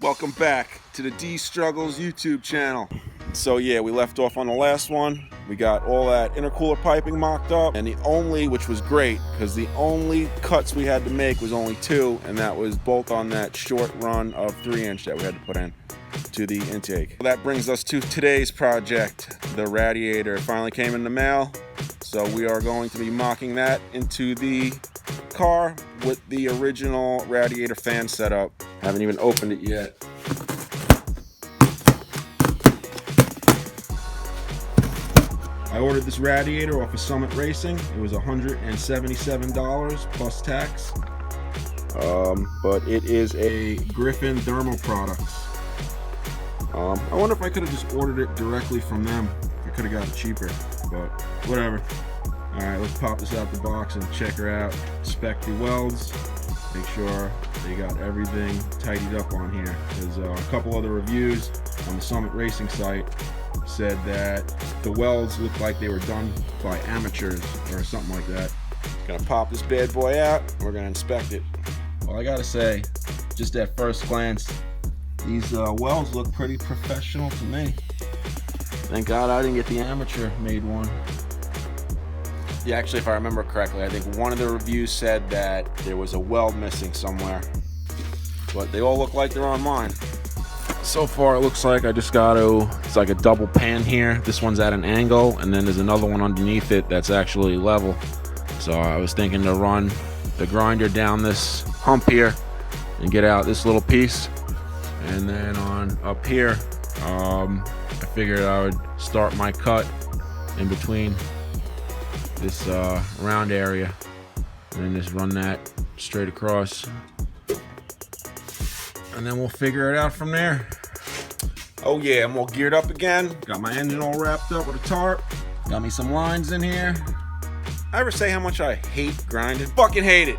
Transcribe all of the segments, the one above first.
Welcome back to the D Struggles YouTube channel. So yeah, we left off on the last one. We got all that intercooler piping mocked up, and which was great, because the only cuts we had to make was only 2, and that was both on that short run of 3-inch that we had to put in to the intake. That brings us to today's project. The radiator it finally came in the mail, so we are going to be mocking that into the car with the original radiator fan setup. Haven't even opened it yet. I ordered this radiator off of Summit Racing. It was $177 plus tax. But it is a Griffin Thermal Products. I wonder if I could have just ordered it directly from them. I could have got it cheaper, but whatever. Alright, let's pop this out the box and check her out. Inspect the welds. Make sure they got everything tidied up on here. There's a couple other reviews on the Summit Racing site said that the welds looked like they were done by amateurs or something like that. Gonna pop this bad boy out. We're gonna inspect it. Well, I gotta say, just at first glance, these welds look pretty professional to me. Thank God I didn't get the amateur made one. Yeah, actually, if I remember correctly, I think one of the reviews said that there was a weld missing somewhere, but they all look like they're on mine. So far, it looks like I just got it's like a double pan here. This one's at an angle, and then there's another one underneath it that's actually level. So I was thinking to run the grinder down this hump here and get out this little piece. And then on up here, I figured I would start my cut in between this round area and then just run that straight across, and then we'll figure it out from there. Oh yeah, I'm all geared up again. Got my engine all wrapped up with a tarp. Got me some lines in here. I ever say how much I hate grinding? Fucking hate it.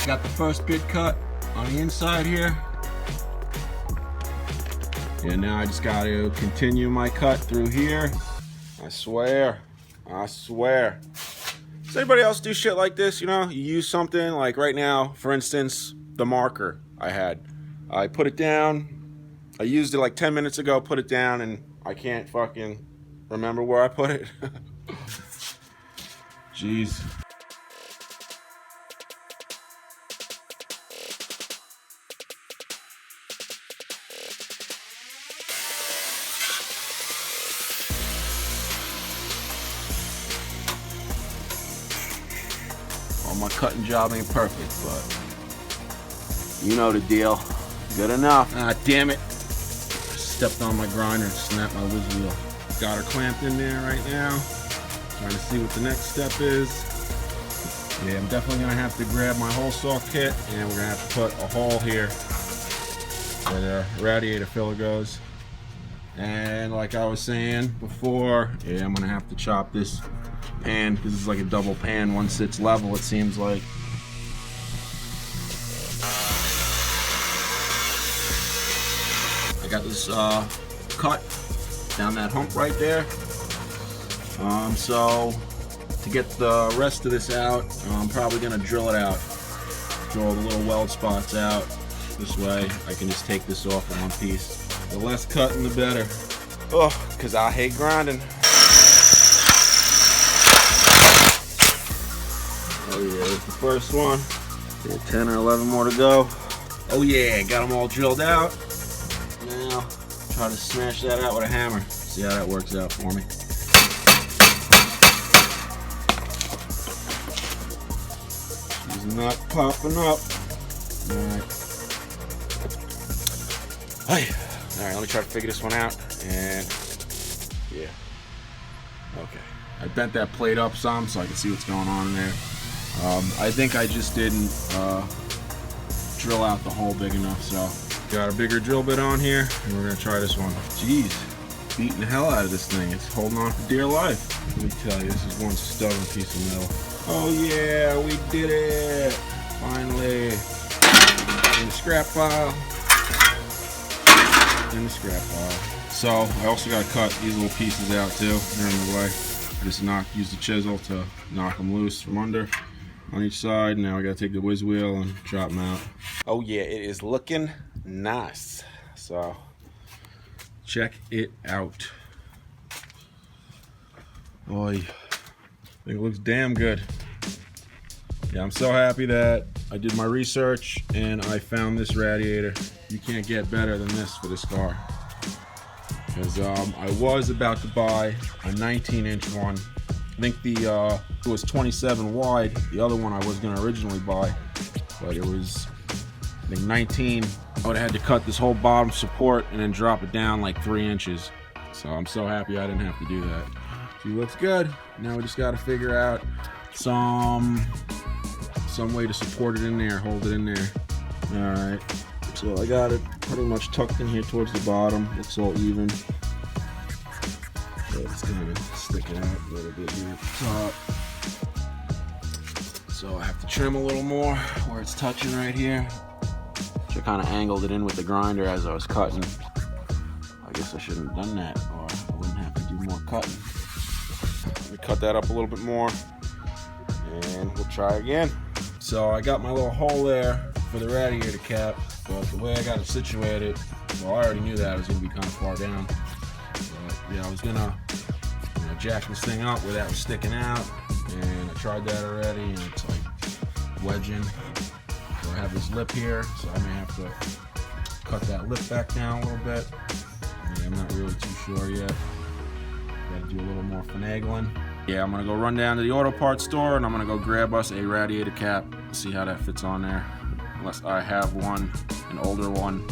Got the first bit cut on the inside here. And now I just got to continue my cut through here. I swear. Does anybody else do shit like this? You know, you use something like right now, for instance, the marker I put it down. I used it like 10 minutes ago, put it down, and I can't fucking remember where I put it. Jeez. My cutting job ain't perfect, but you know the deal. Good enough. Ah, damn it. Stepped on my grinder and snapped my whiz wheel. Got her clamped in there right now. Trying to see what the next step is. Yeah, I'm definitely gonna have to grab my hole saw kit, and we're gonna have to put a hole here where the radiator filler goes. And like I was saying before, yeah, I'm gonna have to chop this pan, because it's like a double pan. One sits level, it seems like. I got this cut down that hump right there. So to get the rest of this out, I'm probably gonna drill it out. Drill the little weld spots out. This way I can just take this off in one piece. The less cutting, the better. Oh, because I hate grinding. Oh yeah, there's the first one. 10 or 11 more to go. Oh yeah, got them all drilled out. Now, try to smash that out with a hammer. See how that works out for me. She's not popping up. Alright. Alright, let me try to figure this one out. And yeah. Okay. I bent that plate up some so I can see what's going on in there. I think I just didn't drill out the hole big enough, so got a bigger drill bit on here, and we're gonna try this one. Jeez, beating the hell out of this thing. It's holding on for dear life. Let me tell you, this is one stubborn piece of metal. Oh yeah, we did it! Finally. In the scrap pile. In the scrap pile. So I also got to cut these little pieces out too. They're in the way. Just use the chisel to knock them loose from under on each side. Now I gotta take the whiz wheel and drop them out. Oh yeah, it is looking nice. So check it out. Boy, I think it looks damn good. Yeah, I'm so happy that I did my research and I found this radiator. You can't get better than this for this car. Because I was about to buy a 19-inch one. I think it was 27 wide. The other one I was going to originally buy, but it was, I think, 19. I would have had to cut this whole bottom support and then drop it down like 3 inches. So I'm so happy I didn't have to do that. She looks good. Now we just got to figure out some way to support it in there, hold it in there. All right. So I got it pretty much tucked in here towards the bottom. Looks all even. So it's gonna stick out a little bit here at the top. So I have to trim a little more where it's touching right here. So I kind of angled it in with the grinder as I was cutting. I guess I shouldn't have done that, or I wouldn't have to do more cutting. Let me cut that up a little bit more, and we'll try again. So I got my little hole there for the radiator cap, but the way I got it situated, well, I already knew that I was going to be kind of far down. But yeah, I was going to jack this thing up where that was sticking out, and I tried that already, and it's like wedging. So I have this lip here, so I may have to cut that lip back down a little bit. Yeah, I'm not really too sure yet. Got to do a little more finagling. Yeah, I'm gonna go run down to the auto parts store and I'm gonna go grab us a radiator cap, see how that fits on there. Unless I have one, an older one,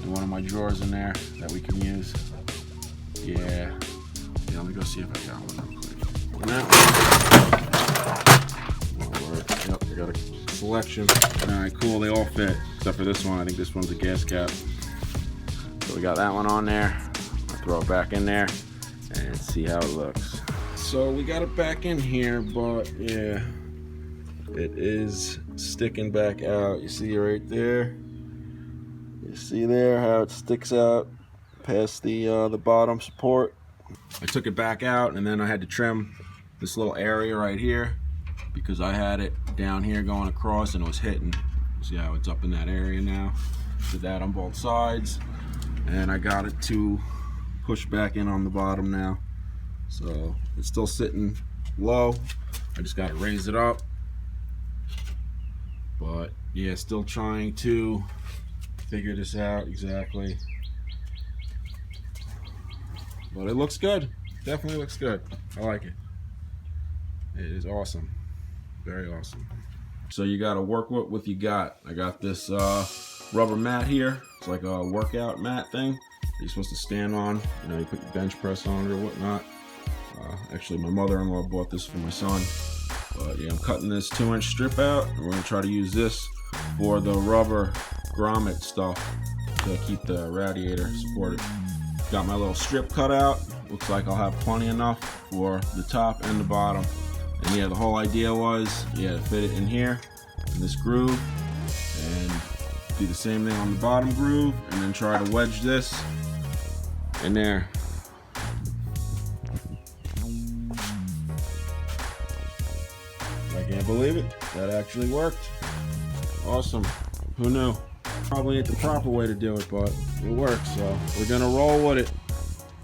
in one of my drawers in there that we can use. Yeah, let me go see if I got one real quick. Yep, I got a selection. Alright, cool, they all fit, except for this one. I think this one's a gas cap. So we got that one on there. I'll throw it back in there and see how it looks. So we got it back in here, but yeah, it is sticking back out. You see right there? You see there how it sticks out past the bottom support? I took it back out and then I had to trim this little area right here because I had it down here going across and it was hitting. See how it's up in that area now? Did that on both sides, and I got it to push back in on the bottom now. So it's still sitting low. I just got to raise it up. But yeah, still trying to figure this out exactly. But it looks good. Definitely looks good. I like it. It is awesome. Very awesome. So you got to work with what you got. I got this rubber mat here. It's like a workout mat thing that you're supposed to stand on. You know, you put your bench press on it or whatnot. Actually, my mother-in-law bought this for my son. But yeah, I'm cutting this 2-inch strip out. And we're going to try to use this for the rubber grommet stuff to keep the radiator supported. Got my little strip cut out. Looks like I'll have plenty enough for the top and the bottom. And yeah, the whole idea was, to fit it in here, in this groove, and do the same thing on the bottom groove, and then try to wedge this in there. I can't believe it. That actually worked. Awesome. Who knew? Probably ain't the proper way to do it, but it works, so we're gonna roll with it.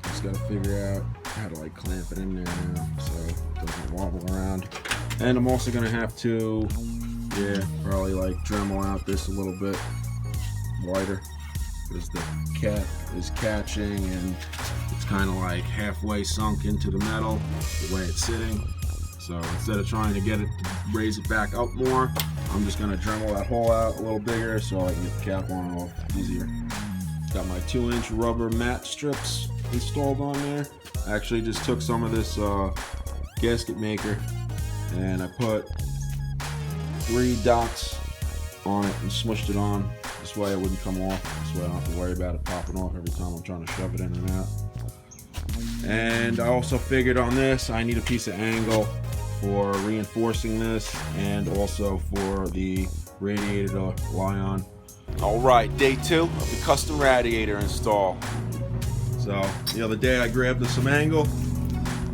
Just gotta figure out how to clamp it in there now so it doesn't wobble around. And I'm also gonna have to, probably Dremel out this a little bit wider because the cap is catching and it's kind of halfway sunk into the metal the way it's sitting. So instead of trying to get it to raise it back up more, I'm just gonna Dremel that hole out a little bigger so I can get the cap on and off easier. Got my 2-inch rubber mat strips installed on there. I actually just took some of this gasket maker and I put 3 dots on it and smushed it on. This way it wouldn't come off. This way I don't have to worry about it popping off every time I'm trying to shove it in and out. And I also figured on this I need a piece of angle for reinforcing this and also for the radiator to lie on. Alright, day 2 of the custom radiator install. So the other day I grabbed some angle,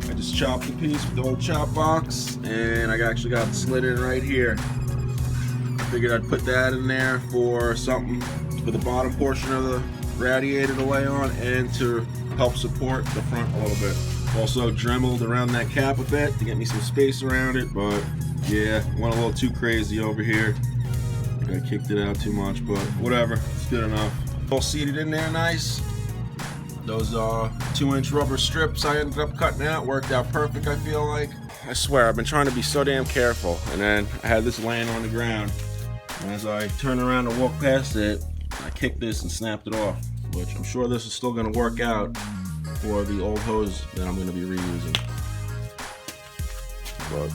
I just chopped the piece with the old chop box, and I actually got it slid in right here. Figured I'd put that in there for something for the bottom portion of the radiator to lay on and to help support the front a little bit. Also dremeled around that cap a bit to get me some space around it, but yeah, went a little too crazy over here. I kicked it out too much, but whatever, it's good enough. All seated in there nice. Those 2-inch rubber strips I ended up cutting out worked out perfect, I feel like. I swear, I've been trying to be so damn careful, and then I had this laying on the ground. And as I turned around to walk past it, I kicked this and snapped it off, which I'm sure this is still going to work out for the old hose that I'm going to be reusing. But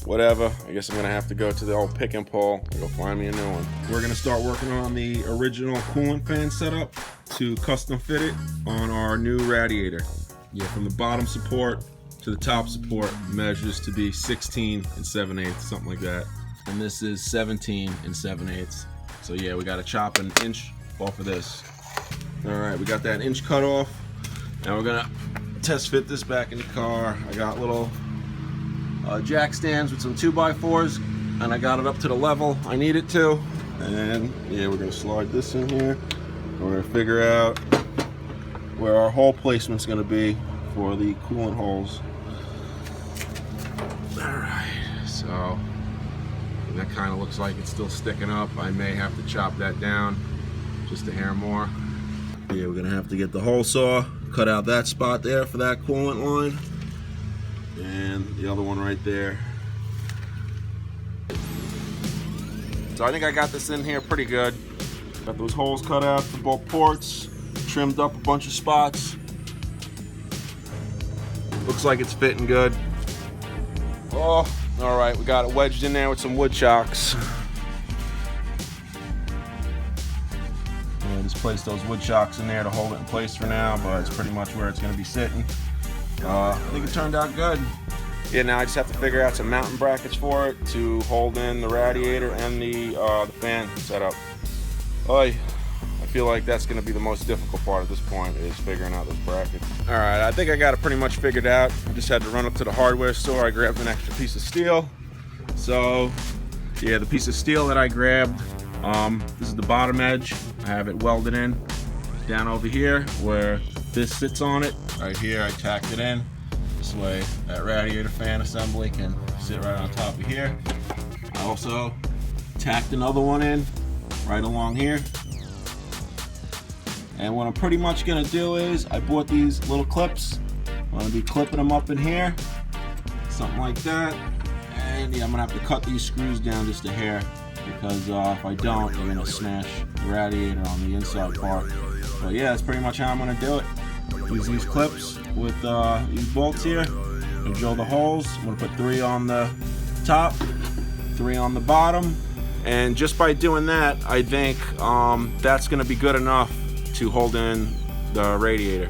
whatever, I guess I'm going to have to go to the old pick and pull and go find me a new one. We're going to start working on the original coolant fan setup to custom fit it on our new radiator. Yeah, from the bottom support to the top support measures to be 16 7/8, something like that. And this is 17 7/8. So yeah, we got to chop an inch off of this. All right, we got that inch cut off. Now we're gonna test fit this back in the car. I got little jack stands with some 2x4s, and I got it up to the level I need it to. And yeah, we're gonna slide this in here. We're gonna figure out where our hole placement's gonna be for the coolant holes. All right, so that kind of looks like it's still sticking up. I may have to chop that down just a hair more. Yeah, we're gonna have to get the hole saw, cut out that spot there for that coolant line, and the other one right there. So I think I got this in here pretty good. Got those holes cut out for both ports, trimmed up a bunch of spots. Looks like it's fitting good. Oh, all right, we got it wedged in there with some wood chocks. And just place those wood chocks in there to hold it in place for now, but it's pretty much where it's gonna be sitting. I think it turned out good. Yeah, now I just have to figure out some mounting brackets for it to hold in the radiator and the fan setup. I feel like that's gonna be the most difficult part at this point, is figuring out those brackets. All right, I think I got it pretty much figured out. I just had to run up to the hardware store. I grabbed an extra piece of steel. So yeah, the piece of steel that I grabbed, this is the bottom edge. I have it welded in down over here where this sits on it. Right here, I tacked it in. This way that radiator fan assembly can sit right on top of here. I also tacked another one in right along here. And what I'm pretty much gonna do is, I bought these little clips. I'm gonna be clipping them up in here, something like that. And yeah, I'm gonna have to cut these screws down just a hair, because if I don't, I'm gonna smash the radiator on the inside part. But yeah, that's pretty much how I'm gonna do it. Use these clips with these bolts here and drill the holes. I'm gonna put 3 on the top, 3 on the bottom. And just by doing that, I think that's gonna be good enough to hold in the radiator.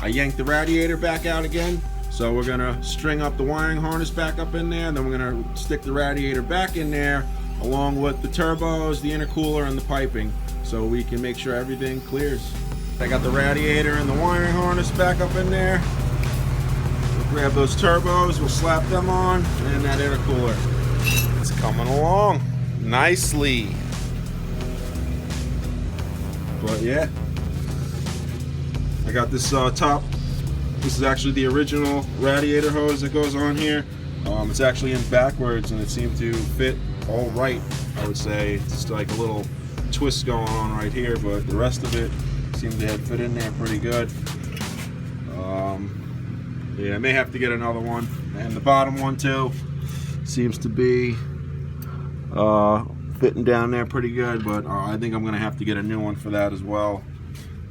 I yanked the radiator back out again, so we're gonna string up the wiring harness back up in there, and then we're gonna stick the radiator back in there along with the turbos, the intercooler, and the piping, so we can make sure everything clears. I got the radiator and the wiring harness back up in there. We'll grab those turbos, we'll slap them on, and that intercooler. It's coming along nicely. But yeah, I got this top. This is actually the original radiator hose that goes on here. It's actually in backwards, and it seemed to fit all right, I would say. It's just like a little twist going on right here, but the rest of it seemed to have fit in there pretty good. Yeah, I may have to get another one. And the bottom one too seems to be fitting down there pretty good, but I think I'm gonna have to get a new one for that as well,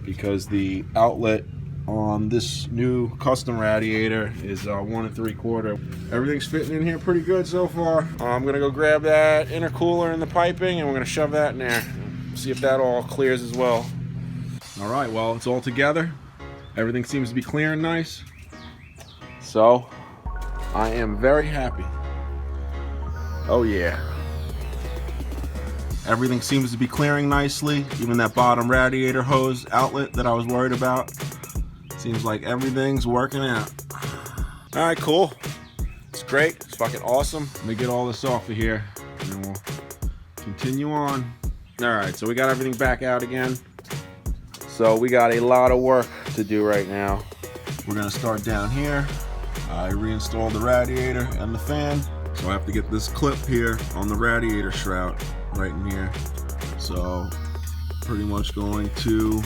because the outlet on this new custom radiator is 1 3/4. Everything's fitting in here pretty good so far. I'm gonna go grab that intercooler and the piping, and we're gonna shove that in there. See if that all clears as well. All right, well, it's all together. Everything seems to be clearing nice. So I am very happy. Oh yeah. Everything seems to be clearing nicely. Even that bottom radiator hose outlet that I was worried about. Seems like everything's working out. All right, cool. It's great. It's fucking awesome. Let me get all this off of here, and then we'll continue on. All right, so we got everything back out again. So we got a lot of work to do right now. We're gonna start down here. I reinstalled the radiator and the fan, so I have to get this clip here on the radiator shroud right in here. So pretty much going to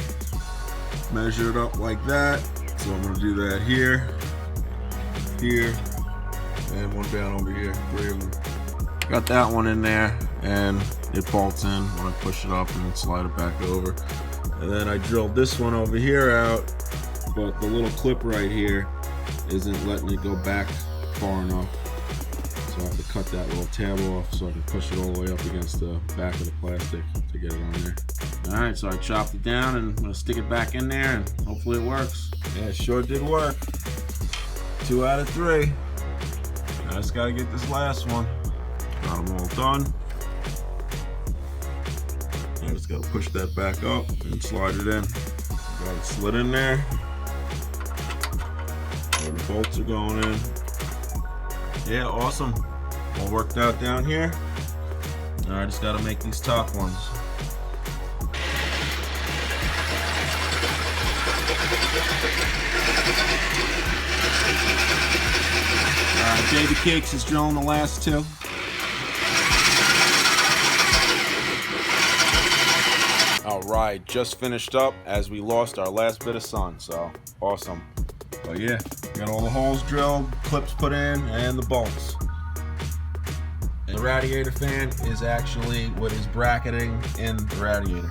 measure it up like that. So I'm gonna do that here, here, and one down over here, 3 of them. Got that one in there, and it bolts in when I push it up and then slide it back over. And then I drilled this one over here out, but the little clip right here isn't letting it go back far enough. So I have to cut that little tab off so I can push it all the way up against the back of the plastic to get it on there. All right, so I chopped it down and I'm gonna stick it back in there and hopefully it works. Yeah, it sure did work. 2 out of 3. I just gotta get this last one. Got them all done. I just gotta push that back up and slide it in. Got it slid in there. All the bolts are going in. Yeah, awesome. All worked out down here. Now I just gotta make these top ones. Baby Cakes is drilling the last 2. All right, just finished up as we lost our last bit of sun, so awesome. But yeah, got all the holes drilled, clips put in, and the bolts. And the radiator fan is actually what is bracketing in the radiator.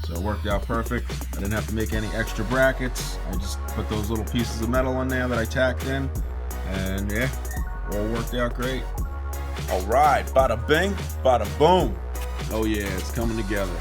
So it worked out perfect. I didn't have to make any extra brackets. I just put those little pieces of metal in there that I tacked in, and yeah, all worked out great. All right, bada bing, bada boom. Oh yeah, it's coming together.